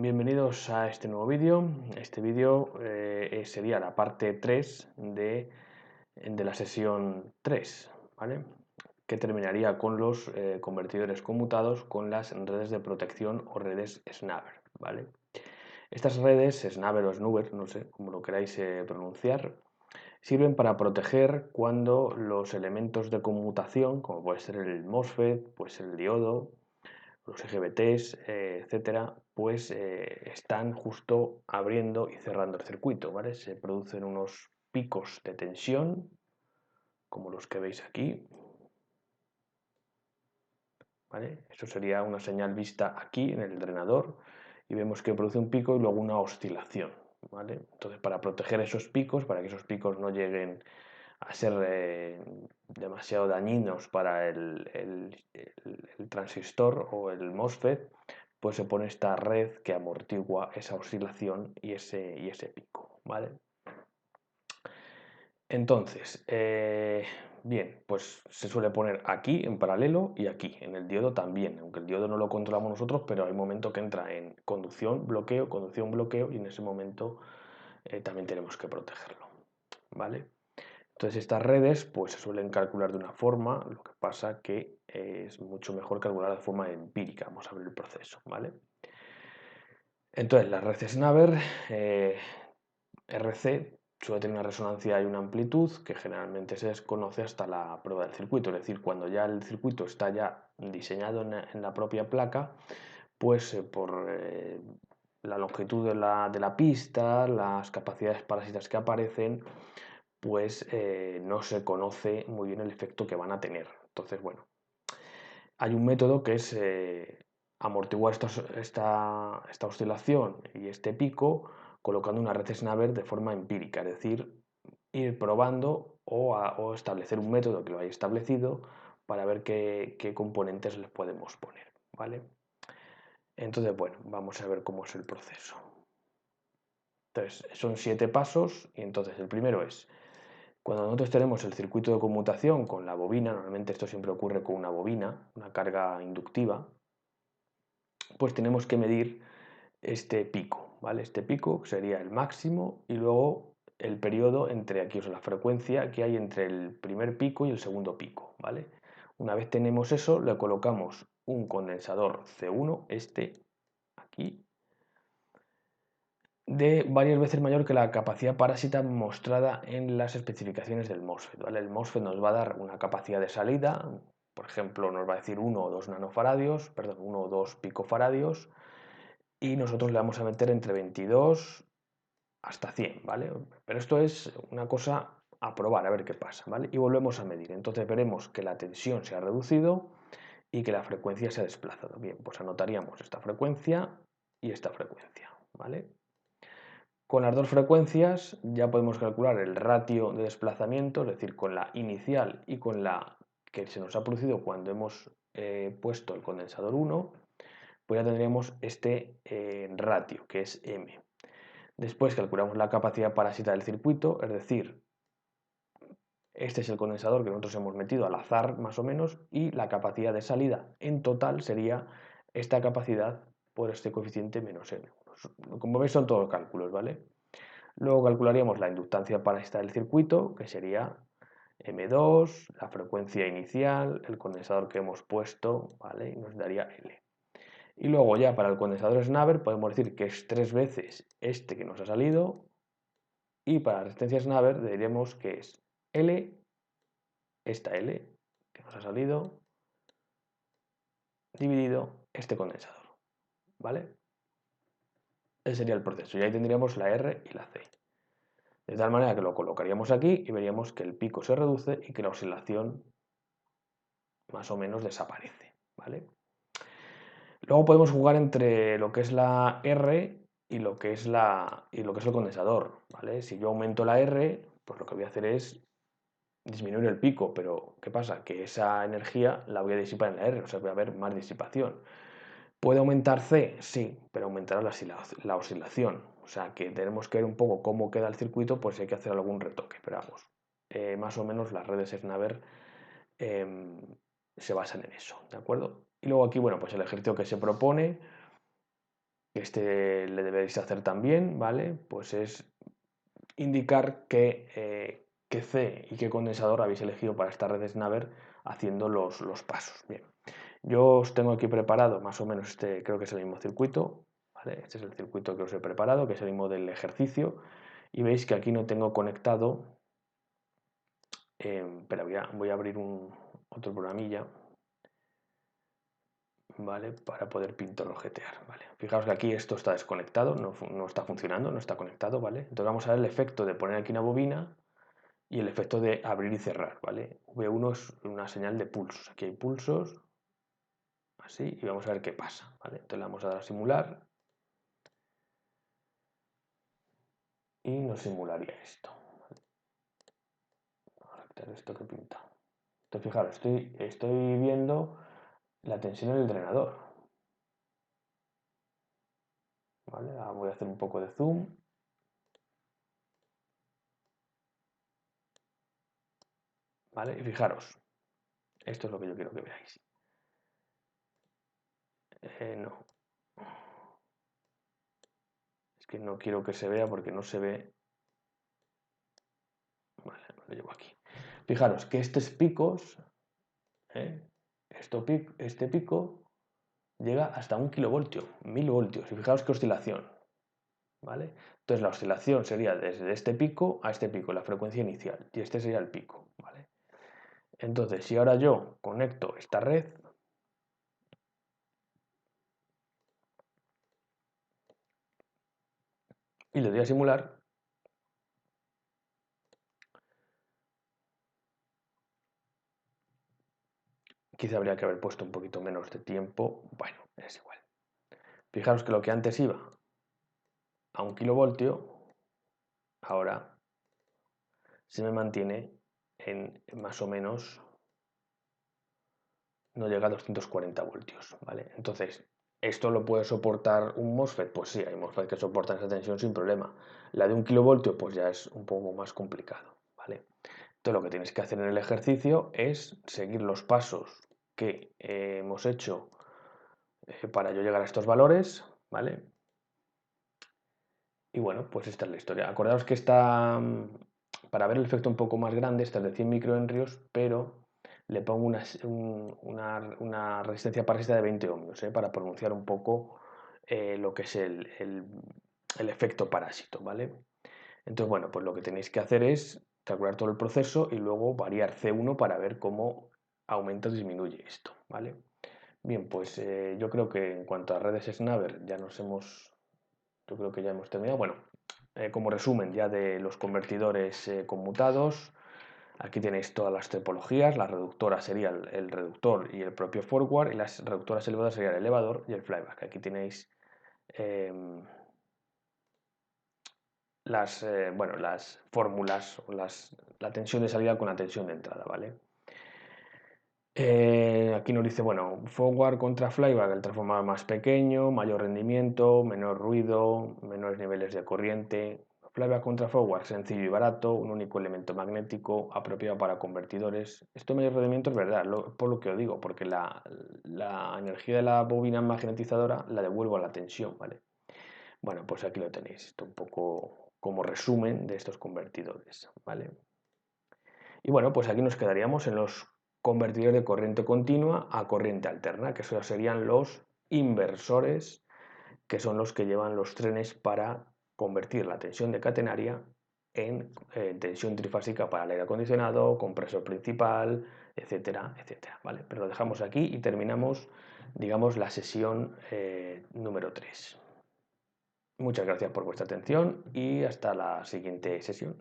Bienvenidos a este nuevo vídeo. Este vídeo sería la parte 3 de la sesión 3, ¿vale? Que terminaría con los convertidores conmutados con las redes de protección o redes Snabber, ¿vale? Estas redes, Snabber o Snubber, no sé cómo lo queráis pronunciar, sirven para proteger cuando los elementos de conmutación, como puede ser el MOSFET, puede ser el diodo, los IGBTs, etcétera, pues están justo abriendo y cerrando el circuito, ¿vale? Se producen unos picos de tensión, como los que veis aquí, ¿vale? Eso sería una señal vista aquí en el drenador y vemos que produce un pico y luego una oscilación, ¿vale? Entonces, para proteger esos picos, para que esos picos no lleguen a ser demasiado dañinos para el transistor o el MOSFET, pues se pone esta red que amortigua esa oscilación y ese pico, ¿vale? Entonces, bien, pues se suele poner aquí en paralelo y aquí, en el diodo también, aunque el diodo no lo controlamos nosotros, pero hay un momento que entra en conducción, bloqueo, y en ese momento también tenemos que protegerlo, ¿vale? Entonces estas redes pues se suelen calcular de una forma, lo que pasa que es mucho mejor calcular de forma empírica. Vamos a ver el proceso, ¿vale? Entonces la red Snabber RC suele tener una resonancia y una amplitud que generalmente se desconoce hasta la prueba del circuito, es decir, cuando ya el circuito está ya diseñado en la propia placa, pues por la longitud de la pista, las capacidades parásitas que aparecen, pues no se conoce muy bien el efecto que van a tener. Entonces, bueno, hay un método que es amortiguar esta oscilación y este pico colocando una red Snabber de forma empírica, es decir, ir probando o establecer un método que lo haya establecido para ver qué componentes les podemos poner, ¿vale? Entonces, bueno, vamos a ver cómo es el proceso. Entonces, son 7 pasos y entonces el primero es cuando nosotros tenemos el circuito de conmutación con la bobina, normalmente esto siempre ocurre con una bobina, una carga inductiva, pues tenemos que medir este pico, ¿vale? Este pico sería el máximo y luego el periodo entre aquí, o sea, la frecuencia que hay entre el primer pico y el segundo pico, ¿vale? Una vez tenemos eso, le colocamos un condensador C1, este aquí, de varias veces mayor que la capacidad parásita mostrada en las especificaciones del MOSFET, ¿vale? El MOSFET nos va a dar una capacidad de salida, por ejemplo, nos va a decir 1 o 2 nanofaradios, perdón, 1 o 2 picofaradios, y nosotros le vamos a meter entre 22 hasta 100, ¿vale? Pero esto es una cosa a probar, a ver qué pasa, ¿vale? Y volvemos a medir. Entonces veremos que la tensión se ha reducido y que la frecuencia se ha desplazado. Bien, pues anotaríamos esta frecuencia y esta frecuencia, ¿vale? Con las dos frecuencias ya podemos calcular el ratio de desplazamiento, es decir, con la inicial y con la que se nos ha producido cuando hemos puesto el condensador 1, pues ya tendríamos este ratio, que es m. Después calculamos la capacidad parásita del circuito, es decir, este es el condensador que nosotros hemos metido al azar más o menos y la capacidad de salida en total sería esta capacidad por este coeficiente menos n. Como veis son todos cálculos, ¿vale? Luego calcularíamos la inductancia parásita del circuito, que sería M2, la frecuencia inicial, el condensador que hemos puesto, ¿vale? Y nos daría L. Y luego ya para el condensador Snabber podemos decir que es 3 veces este que nos ha salido y para la resistencia Snabber diremos que es L, esta L que nos ha salido, dividido este condensador, ¿vale? Ese sería el proceso y ahí tendríamos la R y la C. De tal manera que lo colocaríamos aquí y veríamos que el pico se reduce y que la oscilación más o menos desaparece, ¿vale? Luego podemos jugar entre lo que es la R y lo que es el condensador, ¿vale? Si yo aumento la R, pues lo que voy a hacer es disminuir el pico, pero ¿qué pasa? Que esa energía la voy a disipar en la R, o sea, voy a haber más disipación. ¿Puede aumentar C? Sí, pero aumentará la oscilación. O sea, que tenemos que ver un poco cómo queda el circuito, pues si hay que hacer algún retoque. Pero vamos, más o menos las redes Snabber se basan en eso, ¿de acuerdo? Y luego aquí, bueno, pues el ejercicio que se propone que este le deberéis hacer también, ¿vale? Pues es indicar qué C y qué condensador habéis elegido para esta red de Snaver haciendo los pasos. Bien, yo os tengo aquí preparado más o menos creo que es el mismo circuito, ¿vale? Este es el circuito que os he preparado, que es el mismo del ejercicio, y veis que aquí no tengo conectado, pero voy a abrir otro programilla, ¿vale? Para poder pintorrojetear, ¿vale? Fijaos que aquí esto está desconectado, no está funcionando, no está conectado, ¿vale? Entonces vamos a ver el efecto de poner aquí una bobina y el efecto de abrir y cerrar, ¿vale? V1 es una señal de pulsos, aquí hay pulsos, así, y vamos a ver qué pasa, ¿vale? Entonces le vamos a dar a simular y nos simularía esto, ¿vale? Vamos a quitar esto que pinta. Entonces fijaros, estoy viendo la tensión en el drenador, ¿vale? Ahora voy a hacer un poco de zoom. ¿Vale? Y fijaros, esto es lo que yo quiero que veáis. No. Es que no quiero que se vea porque no se ve. Vale, lo llevo aquí. Fijaros que estos picos, este pico llega hasta 1 kilovoltio, 1000 voltios. Y fijaros qué oscilación, ¿vale? Entonces la oscilación sería desde este pico a este pico, la frecuencia inicial, y este sería el pico, ¿vale? Entonces, si ahora yo conecto esta red, y le doy a simular, quizá habría que haber puesto un poquito menos de tiempo. Bueno, es igual. Fijaros que lo que antes iba a 1 kilovoltio, ahora se me mantiene en más o menos, no llega a 240 voltios, ¿vale? Entonces, ¿esto lo puede soportar un MOSFET? Pues sí, hay MOSFET que soportan esa tensión sin problema. La de 1 kilovoltio pues ya es un poco más complicado, ¿vale? Entonces lo que tienes que hacer en el ejercicio es seguir los pasos que hemos hecho para yo llegar a estos valores, ¿vale? Y bueno, pues esta es la historia. Acordaos que para ver el efecto un poco más grande, esta es de 100 microhenrios, pero le pongo una resistencia parásita de 20 ohmios, para pronunciar un poco lo que es el efecto parásito, ¿vale? Entonces, bueno, pues lo que tenéis que hacer es calcular todo el proceso y luego variar C1 para ver cómo aumenta o disminuye esto, ¿vale? Bien, pues yo creo que en cuanto a redes Snaver yo creo que ya hemos terminado. Bueno, como resumen ya de los convertidores conmutados, aquí tenéis todas las topologías. La reductora sería el reductor y el propio forward, y las reductoras elevadoras serían el elevador y el flyback. Aquí tenéis las fórmulas, la tensión de salida con la tensión de entrada, ¿vale? Aquí nos dice, bueno, forward contra flyback, el transformador más pequeño, mayor rendimiento, menor ruido, menores niveles de corriente. Flyback contra forward, sencillo y barato, un único elemento magnético apropiado para convertidores. Esto mayor rendimiento es verdad, por lo que os digo, porque la energía de la bobina magnetizadora la devuelvo a la tensión, ¿vale? Bueno, pues aquí lo tenéis, esto un poco como resumen de estos convertidores, ¿vale? Y bueno, pues aquí nos quedaríamos en los convertidores de corriente continua a corriente alterna, que esos serían los inversores, que son los que llevan los trenes para convertir la tensión de catenaria en tensión trifásica para el aire acondicionado, compresor principal, etcétera, etcétera, ¿vale? Pero lo dejamos aquí y terminamos, digamos, la sesión número 3. Muchas gracias por vuestra atención y hasta la siguiente sesión.